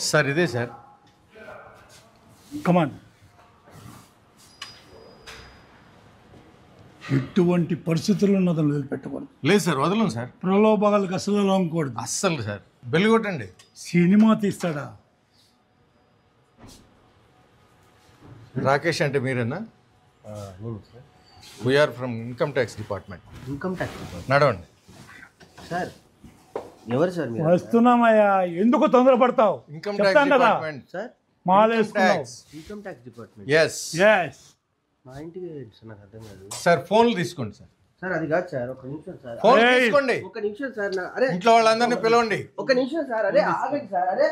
Sir ఇదే sir. కమాన్. ఎటువంటి పరిస్థితుల్లో అతను వదిలిపెట్టకూడదు. లేదు సార్, వదలం సార్. ప్రలోభాలకు అసలు లోంకూడదు. అస్సలు సార్. బెల్లి కొట్టండి. సినిమా తీస్తాడా? రాకేష్ అంటే మీరేనా? We are from income tax department. Income tax department. నడవండి సార్. ఎవరు సార్ మీరు? వస్తున్నామయ్యా, ఎందుకు తొందరపడతావు? ఇన్కమ్ ట్యాక్స్ డిపార్ట్మెంట్ సార్ మాలేసుకున్నావు. Income tax department. ఎస్. మా ఇంటికి ఏంటి సార్? నాకు అర్థం కాదు సార్. ఫోన్లు తీసుకోండి సార్. సార్ అది కాదు సార్, ఒక నిమిషం సార్. ఫోన్ తీసుకోండి. ఒక నిమిషం సార్. అరే ఇంట్లో వాళ్ళందరినీ పిలవండి. ఒక నిమిషం సార్. అరే ఆగండి సార్. అరే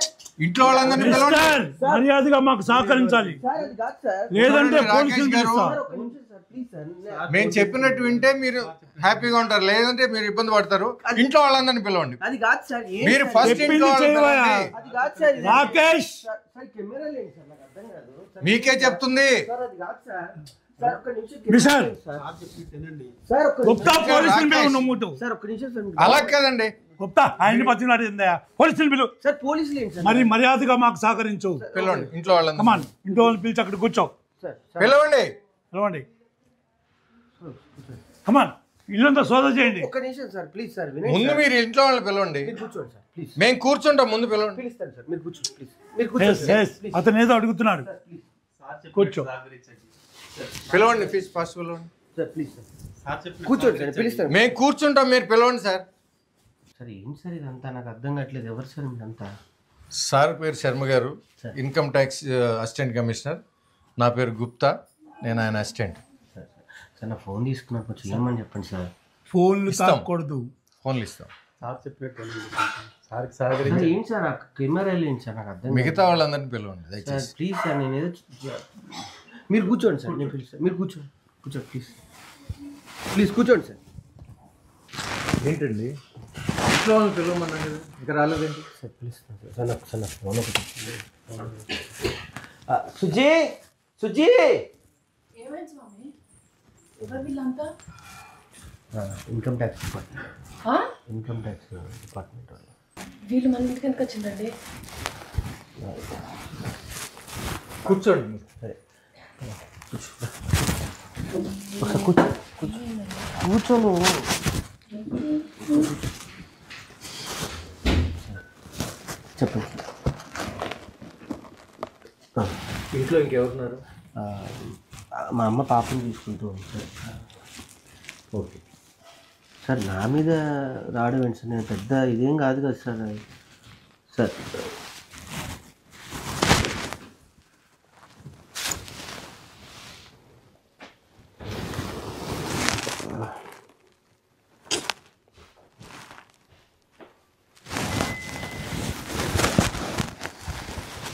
ఇంట్లో వాళ్ళందరినీ పిలవండి. మర్యాదగా మాకు సహకరించాలి, సార్ అది కాదు సార్. లేదంటే రాకేష్ పోలీసులు గారు, పిలుస్తా. ఒక నిమిషం సార్ ప్లీజ్ సార్. మేము చెప్పినట్టు వింటే మీరు హ్యాపీగా ఉంటారు, లేదంటే మీరు ఇబ్బంది పడతారు. ఇంట్లో వాళ్ళందరినీ పిలవండి. అది కాదు సార్. మీరు ఫస్ట్ చెప్పింది ఇంట్లో వాళ్ళని చేయవయ్యా. పిలవండి. అది కాదు సార్. రాకేష్ సార్ కెమెరా లేదు సార్, నాకు అర్థం కాదు సార్. మీకే చెప్తుంది. సార్ అది కాదు సార్. సార్ ఒక నిమిషం మిస్టర్ సార్. సార్ ఒక గుప్తా నిమిషం పోలీసులు రాకేష్. పిలువు. నువ్వు సార్. ఒక నిమిషం సార్. అలా కదండి. గుప్తా ఆయన్ని పచ్చినాడు ఏందయ్యా? పోలీసులు పిలువు. సార్ పోలీసులు ఏంటి సార్? మరి మర్యాదగా మాకు సహకరించు. పిలవండి ఇంట్లో వాళ్ళందరినీ. కమాన్, ఇంట్లో వాళ్ళని పిలిచి అక్కడ కూర్చో. సార్ పిలవండి. పిలవండి. కమాన్, ఇల్లంతా సోదా చేయండి. ఒక నిమిషం సార్ ప్లీజ్ సార్. వినండి ముందు సార్. మీరు ఇంట్లో వాళ్ళని పిలవండి. మీరు కూర్చోండి సార్ ప్లీజ్. మేము కూర్చుంటాం, ముందు పిలవండి. పిలుస్తాను సార్. మీరు కూర్చోండి ప్లీజ్. మీరు కూర్చోండి Yes, yes. ప్లీజ్. అతను ఏదో అడుగుతున్నాడు. Sir please. కూర్చో. పిలవండి ఫస్ట్ పిలవండి. Sir please sir. కూర్చోండి సార్. పిలుస్తాను. మేము కూర్చుంటాం, మీరు పిలవండి సార్. సార్ ఏం సార్ ఇదంతా? నాకు అర్థం కావట్లేదు. ఎవరు సార్ మీరంతా? సార్ పేరు శర్మ గారు, ఇన్కమ్ ట్యాక్స్ అసిస్టెంట్ కమిషనర్. నా పేరు గుప్తా, నేను ఆయన అసిస్టెంట్. సార్ సార్ నా ఫోన్ తీసుకున్నాను, కొంచెం ఏమని చెప్పండి సార్. ఫోన్లు తాకూడదు. ఫోన్లు ఇస్తాం. సార్ ఏంటి సార్ ఆ కెమెరా ఏంటి సార్? నాకు అర్థం మిగతా వాళ్ళందరినీ పిలవండి సార్. దయచేసి. ప్లీజ్ సార్, నేను ఏదో మీరు కూర్చోండి సార్. నేను పిలుస్తాను. మీరు కూర్చోండి. కూర్చోండి ప్లీజ్. ప్లీజ్ కూర్చోండి సార్. ఏంటండి ఇంట్లో వాళ్ళని పిలవమన్నాను కదా, ఇంకా రాలేదేంటి? సార్ పిలుస్తాను సార్. సార్ నాకు సార్ నాకు ఫోన్ ఒకటి. సుజీ, సుజీ. ఏమైంది స్వామి? ఎవరు వీళ్ళంతా? Income tax department. ఆ? ఇన్కమ్ ట్యాక్స్ డిపార్ట్మెంట్ వాళ్ళు. వీళ్ళు మన ఇంటికి ఎందుకు వచ్చిందండి? కూర్చోండి మీరు. సరే ఒకసారి కూర్చో. కూర్చో. కూర్చోను. చెప్పండి. ఇంట్లో ఇంకెవరున్నారు? మా అమ్మ పాపని తీసుకుంటూ ఉంది సార్. Okay sir. నా మీద రావడం ఏంటి సార్? నేను పెద్ద ఇదేం కాదు కదా సార్. సార్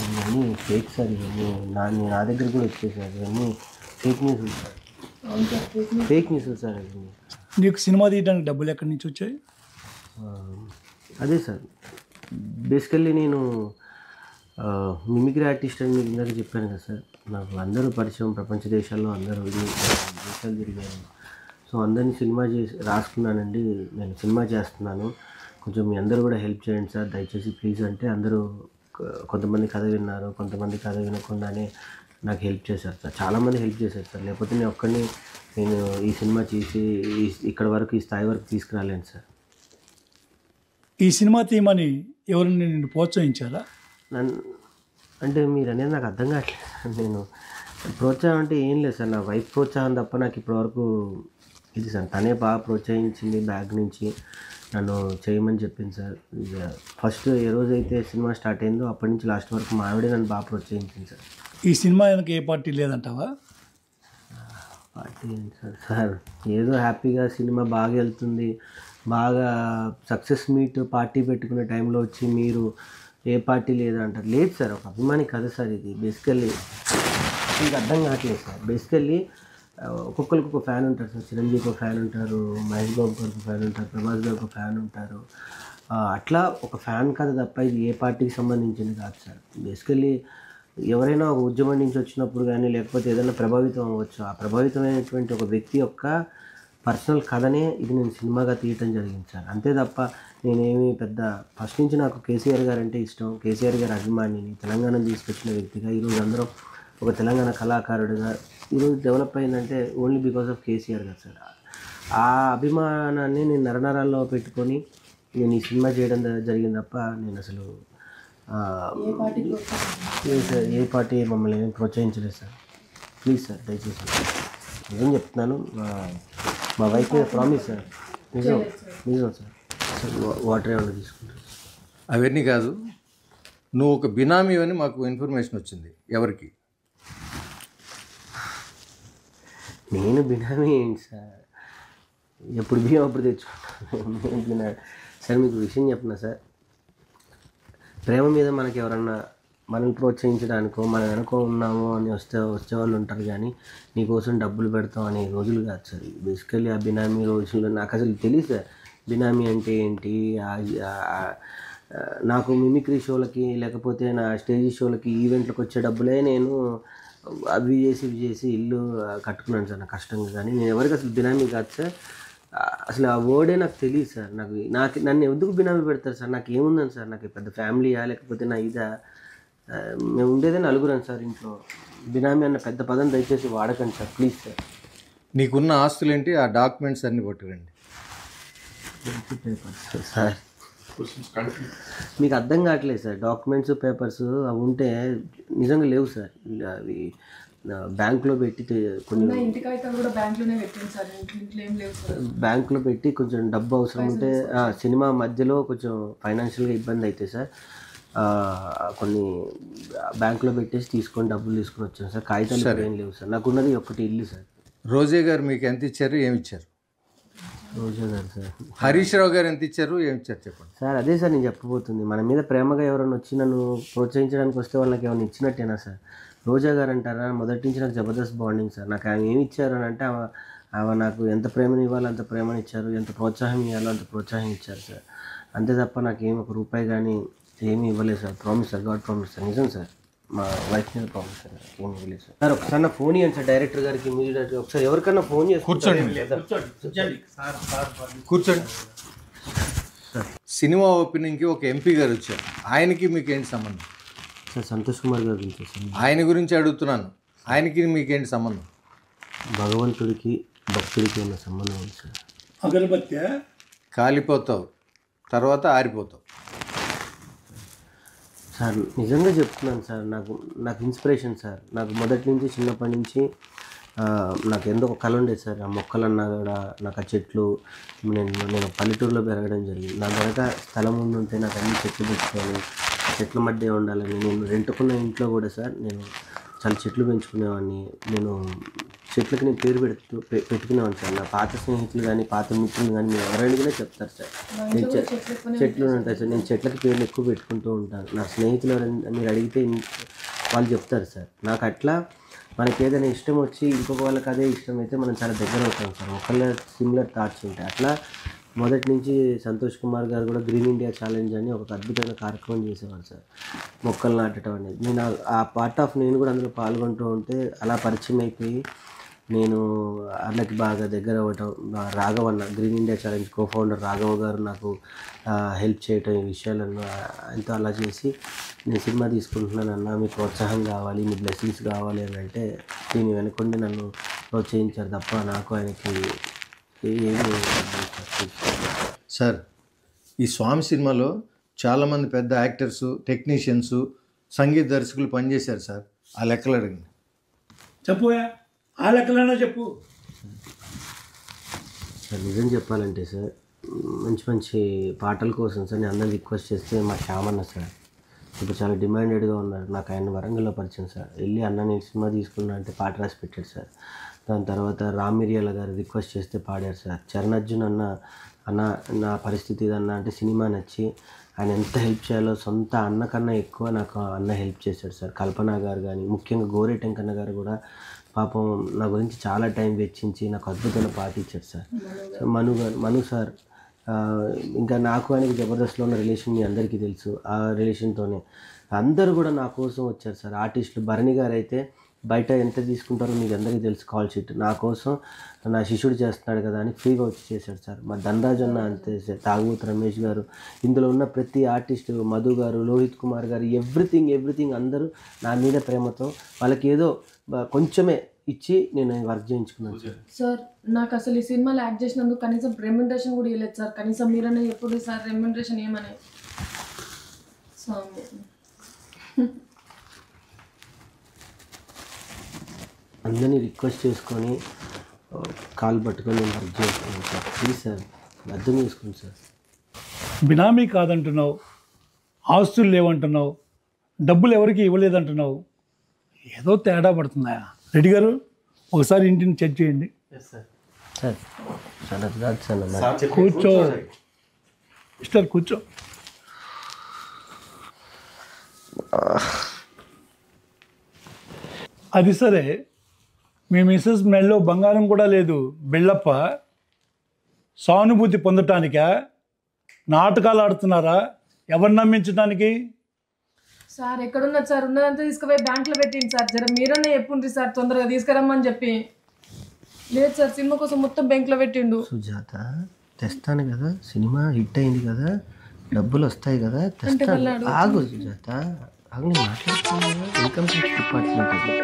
ఇవన్నీ ఫేక్ సార్. ఇవన్నీ నా దగ్గర కూడా వచ్చాయి సార్. ఇవన్నీ fake news sir. Fake news sir. ఇవన్నీ నీకు సినిమా తీయడానికి డబ్బులు ఎక్కడి నుంచి వచ్చాయి? అదే సార్, బేసికల్లీ నేను మిమిక్రీ ఆర్టిస్ట్ అని మీకు ఇందాక చెప్పాను కదా సార్. నాకు అందరూ పరిచయం, ప్రపంచ దేశాల్లో అందరూ దేశాలు తిరిగాను. సో అందరినీ సినిమా చేసి రాసుకున్నానండి. నేను సినిమా చేస్తున్నాను, కొంచెం మీ అందరూ కూడా హెల్ప్ చేయండి సార్ దయచేసి ప్లీజ్ అంటే అందరూ కొంతమంది కథ విన్నారు, కొంతమంది కథ వినకుండానే నాకు హెల్ప్ చేశారు సార్. చాలామంది హెల్ప్ చేశారు సార్. లేకపోతే నేను ఒక్కడిని నేను ఈ సినిమా చేసి ఇక్కడ వరకు, ఈ స్థాయి వరకు తీసుకురాలేను సార్. ఈ సినిమా తీయమని ఎవరిని నిన్ను ప్రోత్సహించారా? అంటే మీరు అనేది నాకు అర్థం కావట్లేదు. నేను ప్రోత్సాహం అంటే ఏం లేదు సార్. నా వైఫ్ ప్రోత్సాహం తప్ప నాకు ఇప్పటివరకు ఇది సార్. తనే బాగా ప్రోత్సహించింది బ్యాగ్ నుంచి, నన్ను చేయమని చెప్పింది సార్. ఫస్ట్ ఏ రోజైతే సినిమా స్టార్ట్ అయిందో అప్పటి నుంచి లాస్ట్ వరకు మా ఆవిడే నన్ను బాగా ప్రోత్సహించింది సార్. ఈ సినిమా వెనక ఏ పార్టీ లేదంటావా? పార్టీ ఏంటి సార్? సార్ ఏదో హ్యాపీగా సినిమా బాగా వెళ్తుంది, బాగా సక్సెస్ మీట్ పార్టీ పెట్టుకునే టైంలో వచ్చి మీరు ఏ పార్టీ లేదంటారు. లేదు సార్, ఒక అభిమాని కథ సార్ ఇది. బేసికల్లీ మీకు అర్థం కావట్లేదు సార్. బేసికల్లీ ఒక్కొక్కరికి ఒక ఫ్యాన్ ఉంటారు సార్. చిరంజీవికి ఒక ఫ్యాన్ ఉంటారు, మహేష్ బాబుకి ఒక ఫ్యాన్ ఉంటారు, ప్రభాస్ గారికి ఒక ఫ్యాన్ ఉంటారు. అట్లా ఒక ఫ్యాన్ కథ తప్ప ఇది ఏ పార్టీకి సంబంధించింది కాదు సార్. బేసికల్లీ ఎవరైనా ఒక ఉద్యమం నుంచి వచ్చినప్పుడు కానీ లేకపోతే ఏదైనా ప్రభావితం అవ్వచ్చు. ఆ ప్రభావితమైనటువంటి ఒక వ్యక్తి యొక్క పర్సనల్ కథనే ఇది నేను సినిమాగా తీయటం జరిగింది సార్. అంతే తప్ప నేనేమి పెద్ద ఫస్ట్ నుంచి నాకు కేసీఆర్ గారు అంటే ఇష్టం, కేసీఆర్ గారి అభిమానిని, తెలంగాణ తీసుకొచ్చిన వ్యక్తిగా ఈరోజు అందరం ఒక తెలంగాణ కళాకారుడిగా ఈరోజు డెవలప్ అయిందంటే ఓన్లీ బికాస్ ఆఫ్ కేసీఆర్ గారు సార్. ఆ అభిమానాన్ని నేను నరనరాల్లో పెట్టుకొని నేను ఈ సినిమా చేయడం జరిగింది తప్ప నేను అసలు ఏ పార్టీ మమ్మల్ని ఏమి ప్రోత్సహించలేదు సార్. ప్లీజ్ సార్ దయచేసి నిజం చెప్తున్నాను. మా వైఫ్ మీద ప్రామిస్ సార్. నిజం నిజం సార్. వాటర్ ఏమైనా తీసుకుంటారు? అవన్నీ కాదు, నువ్వు ఒక బినామీ అని మాకు ఇన్ఫర్మేషన్ వచ్చింది. ఎవరికి? నేను బినామీ ఏంటి సార్, ఎప్పుడు బియ్యం అప్పుడు తెచ్చుకుంటాను. సార్ మీకు విషయం చెప్పిన సార్, ప్రేమ మీద మనకి ఎవరన్నా మనల్ని ప్రోత్సహించడానికో మనం వెనుకో ఉన్నాము అని వచ్చేవాళ్ళు ఉంటారు, కానీ నీకోసం డబ్బులు పెడతాం అనే రోజులు కాదు సార్. బేసికల్లీ ఆ బినామీ రోజుల్లో నాకు అసలు తెలియదు సార్ బినామీ అంటే ఏంటి. నాకు మిమిక్రీ షోలకి లేకపోతే నా స్టేజ్ షోలకి ఈవెంట్లకు వచ్చే డబ్బులే నేను అవి చేసి ఇల్లు కట్టుకున్నాను సార్ నా కష్టంగా. కానీ నేను ఎవరికి అసలు బినామీ కాదు సార్. అసలు ఆ వర్డే నాకు తెలియదు సార్. నాకు నన్ను ఎందుకు బినామీ పెడతారు సార్? నాకు ఏముందని సార్? నాకు పెద్ద ఫ్యామిలీయా లేకపోతే నా ఇదా? మేము ఉండేదే నలుగురం సార్ ఇంట్లో. బినామీ అన్న పెద్ద పదం దయచేసి వాడకండి సార్, ప్లీజ్ సార్. నీకున్న ఆస్తులు ఏంటి? ఆ డాక్యుమెంట్స్ అన్నీ పట్టుకురండి. పేపర్స్ సార్ మీకు అర్థం కావట్లేదు సార్. డాక్యుమెంట్స్ పేపర్స్ అవి ఉంటే నిజంగా లేవు సార్. అవి బ్యాంకులో పెట్టి కొన్ని బ్యాంకులో పెట్టి కొంచెం డబ్బు అవసరం ఉంటే సినిమా మధ్యలో కొంచెం ఫైనాన్షియల్గా ఇబ్బంది అయితే సార్ కొన్ని బ్యాంకులో పెట్టేసి తీసుకొని డబ్బులు తీసుకొని వచ్చాను సార్. కాగితాలు ఏం లేవు సార్. నాకున్నది ఒకటి ఇల్లు సార్. రోజే గారు మీకు ఎంత ఇచ్చారు, ఏమి ఇచ్చారు? రోజా గారు సార్. హరీష్ రావు గారు ఎంత ఇచ్చారు, ఏమి ఇచ్చారు చెప్పండి సార్. అదే సార్ నేను చెప్పబోతుంది. మన మీద ప్రేమగా ఎవరైనా వచ్చి నన్ను ప్రోత్సహించడానికి వస్తే వాళ్ళకి ఏమైనా ఇచ్చినట్టేనా సార్? రోజా గారు అంటారా, మొదటి నుంచి నాకు జబర్దస్త్ బాండింగ్ సార్. నాకు ఆమె ఏమి ఇచ్చారు అని అంటే ఆమె నాకు ఎంత ప్రేమను ఇవ్వాలో అంత ప్రేమను ఇచ్చారు, ఎంత ప్రోత్సాహం ఇవ్వాలో అంత ప్రోత్సాహం ఇచ్చారు సార్. అంతే తప్ప నాకేం ఒక రూపాయి కానీ ఏమీ ఇవ్వలేదు sir. Promise sir, God promise sir. నిజం సార్, మా వైఫ్ మీద ప్రామిస్ సార్. ఏమి ఇవ్వలేదు సార్. సార్ ఒకసారి నా ఫోన్ ఇవ్వండి సార్ డైరెక్టర్ గారికి, ఇమీడియట్గా ఒకసారి ఎవరికన్నా ఫోన్ చేసి కూర్చోండి. సినిమా ఓపెనింగ్కి ఒక ఎంపీ గారు వచ్చారు, ఆయనకి మీకు ఏంటి సంబంధం? సార్ సంతోష్ కుమార్ గారు గురించి సార్. ఆయన గురించి అడుగుతున్నాను, ఆయనకి మీకేంటి సంబంధం? భగవంతుడికి భక్తుడికి ఉన్న సంబంధం ఉంది సార్. అగరబత్తి కాలిపోతావు, తర్వాత ఆరిపోతావు. సార్ నిజంగా చెప్తున్నాను సార్. నాకు ఇన్స్పిరేషన్ సార్. నాకు మొదటి నుంచి చిన్నప్పటి నుంచి నాకు ఎందుకు ఒక కళ ఉండేది సార్. ఆ మొక్కలన్నా కూడా నాకు ఆ చెట్లు, నేను పల్లెటూరులో పెరగడం జరిగింది. నా వెనక స్థలం ఉంటే నాకు అన్ని చెట్లు పెట్టుకొని చెట్ల మధ్య ఉండాలని నేను రెంటుకున్న ఇంట్లో కూడా సార్ నేను చాలా చెట్లు పెంచుకునేవాడిని. నేను చెట్లకి నేను పేరు పెట్టుకునేవాడిని సార్. నా పాత స్నేహితులు కానీ పాత మిత్రులు కానీ మీరు ఎవరైనా చెప్తారు సార్, నేను చెట్లు ఉంటాయి సార్. నేను చెట్లకి పేర్లు ఎక్కువ పెట్టుకుంటూ ఉంటాను. నా స్నేహితులు ఎవరైనా మీరు అడిగితే వాళ్ళు చెప్తారు సార్. నాకు అట్లా మనకి ఏదైనా ఇష్టం వచ్చి ఇంకొక వాళ్ళకి అదే ఇష్టం అయితే మనం చాలా దగ్గర అవుతాం సార్. ఒకళ్ళ సిమిలర్ థాట్స్ ఉంటాయి. అట్లా మొదటి నుంచి సంతోష్ కుమార్ గారు కూడా గ్రీన్ ఇండియా ఛాలెంజ్ అని ఒక అద్భుతమైన కార్యక్రమం చేసేవారు సార్. మొక్కలు నాటడం అనేది నేను ఆ పార్ట్ ఆఫ్ నేను కూడా అందులో పాల్గొంటూ ఉంటే అలా పరిచయం అయిపోయి నేను అన్నకి బాగా దగ్గర అవ్వటం. రాఘవన్న green India challenge cofounder Raghava గారు నాకు హెల్ప్ చేయటం ఈ విషయాలను ఎంతో అలా చేసి నేను సినిమా తీసుకుంటున్నాను అన్న, మీ ప్రోత్సాహం కావాలి, మీ బ్లెస్సింగ్స్ కావాలి అని అంటే దీని వెనుకొండి నన్ను ప్రోత్సహించారు తప్ప నాకు ఆయనకి ఏమి. సార్ ఈ స్వామి సినిమాలో చాలామంది పెద్ద యాక్టర్సు, టెక్నీషియన్స్, సంగీత దర్శకులు పనిచేశారు సార్. ఆ లెక్కలు అడగండి. చెప్పుయా, ఆ లెక్కలన్నా చెప్పు. సార్ నిజం చెప్పాలంటే సార్ మంచి మంచి పాటల కోసం సార్ నేను అందరిని రిక్వెస్ట్ చేస్తే మా శ్యామన్న సార్ ఇప్పుడు చాలా డిమాండెడ్గా ఉన్నారు. నాకు ఆయన వరంగల్లో పరిచయం సార్. వెళ్ళి అన్న నేను సినిమా తీసుకున్నా అంటే పాట రాసి పెట్టాడు సార్. దాని తర్వాత రామ్ మిరియాల గారు రిక్వెస్ట్ చేస్తే పాడారు సార్. చరణ్ అర్జున్ అన్న నా పరిస్థితి ఇదన్నా అంటే సినిమా నచ్చి ఆయన ఎంత హెల్ప్ చేయాలో సొంత అన్న కన్నా ఎక్కువ నాకు అన్న హెల్ప్ చేశాడు సార్. కల్పన గారు కానీ ముఖ్యంగా గోరేటెంకన్న గారు కూడా పాపం నా గురించి చాలా టైం వెచ్చించి నాకు అద్భుతమైన పాట ఇచ్చారు సార్. మను సార్ ఇంకా నాకు ఆయనకి జబర్దస్త్లో ఉన్న రిలేషన్ మీ అందరికీ తెలుసు. ఆ రిలేషన్తోనే అందరూ కూడా నా కోసం వచ్చారు సార్. ఆర్టిస్టులు భరణి గారు అయితే బయట ఎంత తీసుకుంటారో మీకు అందరికీ తెలుసు. కాల్ షీట్ నా కోసం నా శిష్యుడు చేస్తున్నాడు కదా అని ఫ్రీగా వచ్చి చేశాడు సార్. మా ధనరాజ్ అన్న అంతే సార్, తాగుబోతు రమేష్ గారు, ఇందులో ఉన్న ప్రతి ఆర్టిస్ట్, మధు గారు, లోహిత్ కుమార్ గారు, ఎవ్రీథింగ్ అందరూ నా మీద ప్రేమతో వాళ్ళకి ఏదో కొంచెమే ఇచ్చి నేను వర్క్ చేయించుకున్నాను సార్. సార్ నాకు అసలు ఈ సినిమాలో యాక్ట్ చేసినందుకు కనీసం రెమ్యునరేషన్ కూడా ఇవ్వలేదు సార్. కనీసం మీరనే ఎప్పుడు సార్ రెమ్యునరేషన్ ఏమని స్వామి. అందరినీ రిక్వెస్ట్ చేసుకొని కాల్ పట్టుకొని నేను వర్క్ చేసుకున్నాను సార్. ప్లీజ్ సార్ అర్థం చేసుకోండి సార్. బినామీ కాదంటున్నావు, ఆస్తులు లేవంటున్నావు, డబ్బులు ఎవరికి ఇవ్వలేదంటున్నావు. ఏదో తేడా పడుతుందా? రెడ్డి గారు ఒకసారి ఇంటిని చెక్ చేయండి. సార్ సార్ అది కాదు సార్ నా కూర్చో మిస్టర్, కూర్చో. అది సరే, మీ మిస్సెస్ మెడలో బంగారం కూడా లేదు, బిళ్ళప్ప. సానుభూతి పొందటానికా? నాటకాలు ఆడుతున్నారా? ఎవరిని నమ్మించడానికి? సార్ ఎక్కడున్నది సార్? ఉన్నదంతా తీసుకుపోయి బ్యాంక్లో పెట్టింది సార్. జర మీరన్నా చెప్పుండ్రి సార్, తొందరగా తీసుకురమ్మని చెప్పి. లేదు సార్, సినిమా కోసం మొత్తం బ్యాంక్లో పెట్టిండు. సుజాత తెస్తాను కదా, సినిమా హిట్ అయింది కదా, డబ్బులు వస్తాయి కదా, తెస్తాను. ఆగు సుజాత, ఆగు, నేను మాట్లాడుతున్నాను. ఇన్కమ్ ట్యాక్స్ డిపార్ట్మెంట్ అది,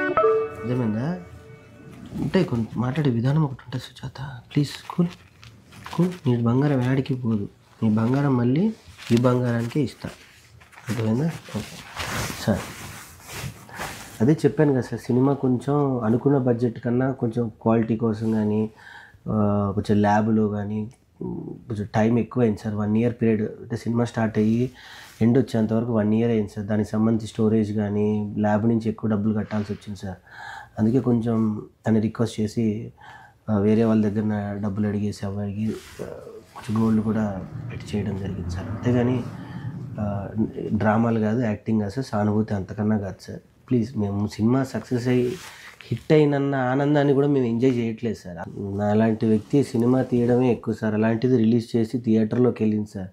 అర్థమైందా? ఉంటాయి కొన్ని మాట్లాడే విధానం ఒకటి ఉంటుంది సుజాత. Please cool. నీ బంగారం యాడికి పోదు, నీ బంగారం మళ్ళీ ఈ బంగారానికే ఇస్తా, అర్థమైందా? ఓకే సార్, అదే చెప్పాను కదా సార్, సినిమా కొంచెం అనుకున్న బడ్జెట్ కన్నా కొంచెం క్వాలిటీ కోసం కానీ, కొంచెం ల్యాబ్లో కానీ కొంచెం టైం ఎక్కువైంది సార్. 1 year పీరియడ్, అంటే సినిమా స్టార్ట్ అయ్యి ఎండ్ వచ్చేంతవరకు 1 year అయింది సార్. దానికి సంబంధించి స్టోరేజ్ కానీ ల్యాబ్ నుంచి ఎక్కువ డబ్బులు కట్టాల్సి వచ్చింది సార్. అందుకే కొంచెం తను రిక్వెస్ట్ చేసి వేరే వాళ్ళ దగ్గర డబ్బులు అడిగేసి అవ్వడికి కొంచెం గోల్డ్ కూడా పెట్టి చేయడం జరిగింది సార్. అంతేగాని డ్రామాలు కాదు, యాక్టింగ్ కాదు సార్, సానుభూతి అంతకన్నా కాదు సార్. ప్లీజ్, మేము సినిమా సక్సెస్ అయ్యి హిట్ అయినన్న ఆనందాన్ని కూడా మేము ఎంజాయ్ చేయట్లేదు సార్. నా అలాంటి వ్యక్తి సినిమా తీయడమే ఎక్కువ సార్. అలాంటిది రిలీజ్ చేసి థియేటర్లోకి వెళ్ళింది సార్.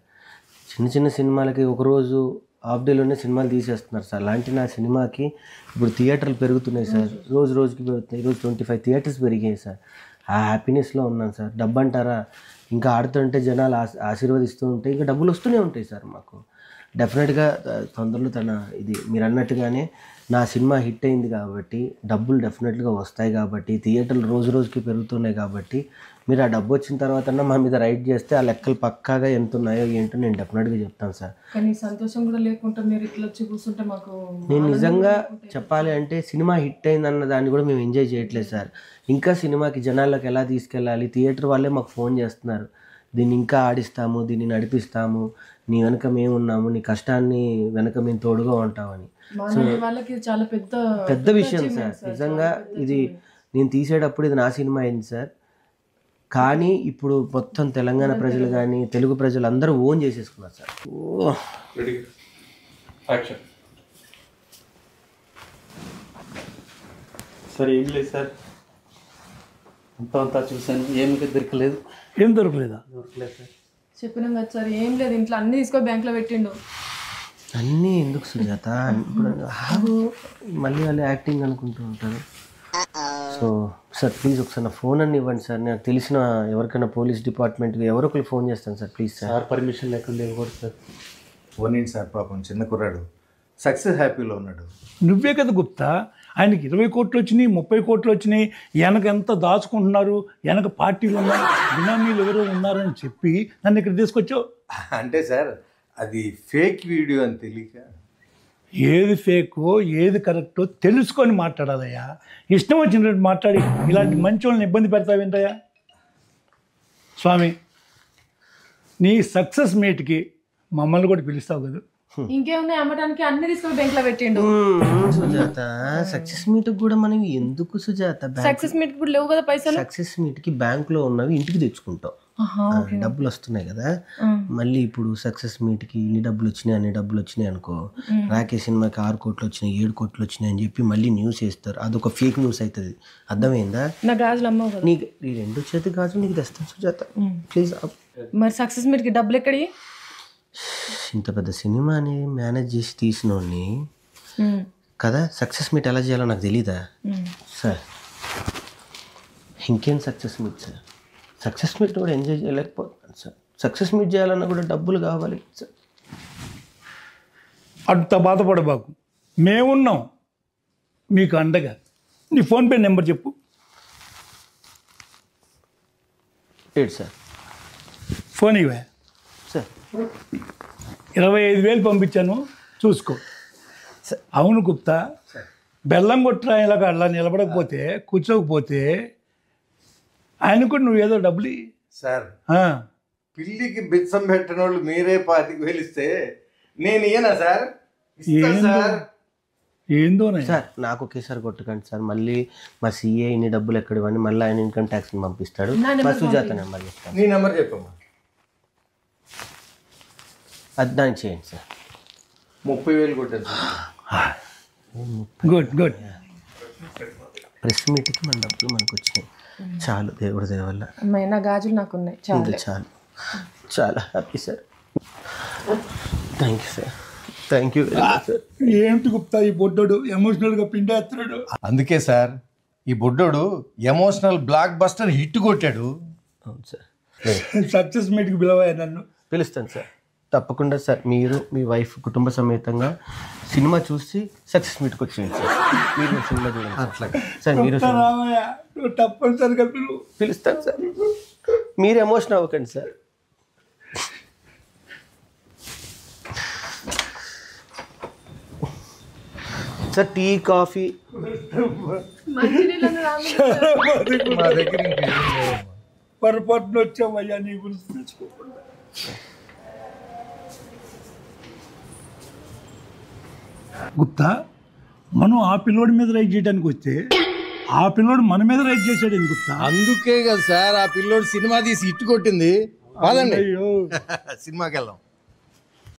చిన్న సినిమాలకి ఒకరోజు హాఫ్ డేలోనే సినిమాలు తీసేస్తున్నారు సార్. అలాంటి నా సినిమాకి ఇప్పుడు థియేటర్లు పెరుగుతున్నాయి సార్, రోజుకి పెరుగుతున్నాయి. ఈరోజు 25 థియేటర్స్ పెరిగాయి సార్. ఆ హ్యాపీనెస్లో ఉన్నాను సార్. డబ్బు అంటారా, ఇంకా ఆడుతుంటే జనాలు ఆశీర్వదిస్తూ ఉంటే ఇంకా డబ్బులు వస్తూనే ఉంటాయి సార్ మాకు. డెఫినెట్గా తొందరలో ఇది మీరు అన్నట్టుగానే నా సినిమా హిట్ అయింది కాబట్టి డబ్బులు డెఫినెట్గా వస్తాయి కాబట్టి, థియేటర్లు రోజుకి పెరుగుతున్నాయి కాబట్టి, మీరు ఆ డబ్బు వచ్చిన తర్వాత మా మీద రైడ్ చేస్తే ఆ లెక్కలు పక్కాగా ఎంత ఉన్నాయో ఏంటో నేను డెఫినెట్గా చెప్తాను సార్. కానీ సంతోషం కూడా లేకుండా మీరు ఇట్లా వచ్చి కూర్చుంటే మాకు, నేను నిజంగా చెప్పాలి అంటే సినిమా హిట్ అయిందన్న దాన్ని కూడా మేము ఎంజాయ్ చేయట్లేదు సార్. ఇంకా సినిమాకి జనాల్లోకి ఎలా తీసుకెళ్ళాలి, థియేటర్ వాళ్ళే మాకు ఫోన్ చేస్తున్నారు, దీన్ని ఇంకా ఆడిస్తాము, దీన్ని నడిపిస్తాము, నీ వెనక మేము ఉన్నాము, నీ కష్టాన్ని వెనక మేము తోడుగా ఉంటామని. వాళ్ళకి చాలా పెద్ద విషయం సార్. నిజంగా ఇది నేను తీసేటప్పుడు ఇది నా సినిమా అయింది సార్. కానీ ఇప్పుడు మొత్తం తెలంగాణ ప్రజలు కానీ తెలుగు ప్రజలు అందరూ ఓన్ చేసేసుకున్నారు సార్. సార్ ఏం లేదు సార్, అంతా చూశాను, ఏమి దొరకలేదు. ఏం దొరకలేదా? దొరకలేదు సార్. చెప్పినాం కదా సార్, ఏం లేదు, ఇంట్లో అన్ని తీసుకొని బ్యాంక్లో పెట్టిండు. అన్నీ ఎందుకు సుజాత, ఇప్పుడు మళ్ళీ వాళ్ళు యాక్టింగ్ అనుకుంటూ ఉంటారు. సో సార్ ప్లీజ్ ఒకసారి నా ఫోన్ అన్ని ఇవ్వండి సార్. నాకు తెలిసిన ఎవరికైనా పోలీస్ డిపార్ట్మెంట్కి ఎవరో ఒకరు ఫోన్ చేస్తాను సార్. Please sir. పర్మిషన్ లేకుండా ఇవ్వకూడదు సార్. పోనీండి సార్, పాపం చిన్న కుర్రాడు సక్సెస్ హ్యాపీలో ఉన్నాడు. నువ్వే కదా గుప్తా, ఆయనకి 20 కోట్లు వచ్చినాయి, 30 కోట్లు వచ్చినాయి, వెనక ఎంత దాచుకుంటున్నారు, వెనక పార్టీలు ఉన్నాయి, బినామీలు ఎవరో ఉన్నారని చెప్పి నన్ను ఇక్కడ తీసుకొచ్చావు. అంటే సార్ అది ఫేక్ వీడియో అని తెలియక. ఏది ఫేకో ఏది కరెక్టో తెలుసుకొని మాట్లాడాలయ్యా. ఇష్టం వచ్చినట్టు మాట్లాడి ఇలాంటి మంచి వాళ్ళని ఇబ్బంది పెడతావేంటయ్యా? స్వామి, నీ సక్సెస్ మీట్కి మమ్మల్ని కూడా పిలుస్తావు కదా. ఇంకేమున్నాయి అమ్మటానికి, అన్ని తీసుకొని బ్యాంక్లో పెట్టిండు. సుజాత సక్సెస్ మీట్ కూడా మనం ఎందుకు సుజాత, సక్సెస్ మీట్ కూడా లేవు కదా పైసలు. సక్సెస్ మీట్కి బ్యాంకులో ఉన్నవి ఇంటికి తెచ్చుకుంటాం, డబ్బులు వస్తున్నాయి కదా. మళ్ళీ ఇప్పుడు సక్సెస్ మీట్కి ఇన్ని డబ్బులు వచ్చినాయి అన్ని డబ్బులు వచ్చినాయి అనుకో, రాకేష్ సినిమాకి 6 కోట్లు వచ్చినాయి 7 కోట్లు వచ్చినాయి అని చెప్పి మళ్ళీ న్యూస్ వేస్తారు. అదొక ఫేక్ న్యూస్ అవుతుంది, అర్థమైందా? నా గాజులు అమ్మవు కదా. నీకు ఈ 2 చేతి గాజులు నీకు తెస్తాను సుజాత, ప్లీజ్. మరి సక్సెస్ మీట్కి డబ్బులు ఎక్కడి? ఇంత పెద్ద సినిమాని మేనేజ్ చేసి తీసినోడిని కదా సక్సెస్ మీట్ ఎలా చేయాలో నాకు తెలీదా సార్? ఇంకేం success meet sir? Success meet కూడా ఎంజాయ్ చేయలేకపోతున్నాను సార్. సక్సెస్ మీట్ చేయాలన్నా కూడా డబ్బులు కావాలి సార్. అంత బాధపడబాకు, మేమున్నాం మీకు అండగా. నీ ఫోన్పే నెంబర్ చెప్పు. ఏంటి సార్? ఫోన్ ఇవే. సార్ 25,000 పంపించాను, చూసుకో. అవును గుప్తా, బెల్లం కొట్టిన ఇలాగ అలా నిలబడకపోతే కూర్చోకపోతే ఆయన కూడా నువ్వు ఏదో డబ్బులు సార్ పిల్లికి బిచ్చం పెట్టిన వాళ్ళు మీరే 25,000 ఇస్తే నేను ఇయ్యనా సార్? ఇస్తాను సార్. ఏందోనే సార్ నాకు ఒకేసారి కొట్టుకండి సార్. మళ్ళీ మా సీఏ ఇన్ని డబ్బులు ఎక్కడ ఇవ్వండి, మళ్ళీ ఆయన ఇన్కమ్ ట్యాక్స్ని పంపిస్తాడు. మా సుజాత నెంబర్ చెప్తాను. నీ నెంబర్ చెప్పమ్మా. అది దానికి చేయండి సార్. 30,000 కొట్టాను సార్. Good good. ప్రెస్ మీట్కి మన డబ్బులు మనకు వచ్చినాయి చాలు, దేవుడి దయ వల్ల. అమ్మాయి నా గాజులు నాకు ఉన్నాయి, ఇంకా చాలు. చాలా happy sir. Thank you sir. Thank you very much sir. ఏంటి గుప్తా ఈ బొడ్డోడు ఎమోషనల్గా పిండేస్తున్నాడు. అందుకే సార్ ఈ బుడ్డోడు ఎమోషనల్ బ్లాక్ బస్టర్ హిట్ కొట్టాడు. అవును సార్. సక్సెస్ మీట్కి పిలవా నన్ను. పిలుస్తాను సార్, తప్పకుండా సార్. మీరు మీ వైఫ్ కుటుంబ సమేతంగా సినిమా చూసి సక్సెస్ మీట్కి వచ్చేయండి సార్. మీరు సినిమా చూడండి అట్లా సార్. మీరు రామయ్య, నువ్వు తప్పనిసరిగా పిలువు. పిలుస్తాను సార్. మీరు ఎమోషన్ అవ్వకండి సార్. సార్ టీ కాఫీ మా దగ్గర ఇంకేం లేవమ్మా. పొరపాటున వచ్చామయ్యా నీ గురించి తెచ్చుకోకుండా. గుప్తా, మనం ఆ పిల్లోడి మీద రైడ్ చేయడానికి వస్తే ఆ పిల్లోడు మన మీద రైడ్ చేశాడు ఎందుకు గుప్తా? అందుకే కదా సార్ ఆ పిల్లోడు సినిమా తీసి హిట్ కొట్టింది. పదండి అయ్యో సినిమాకి వెళ్దాం.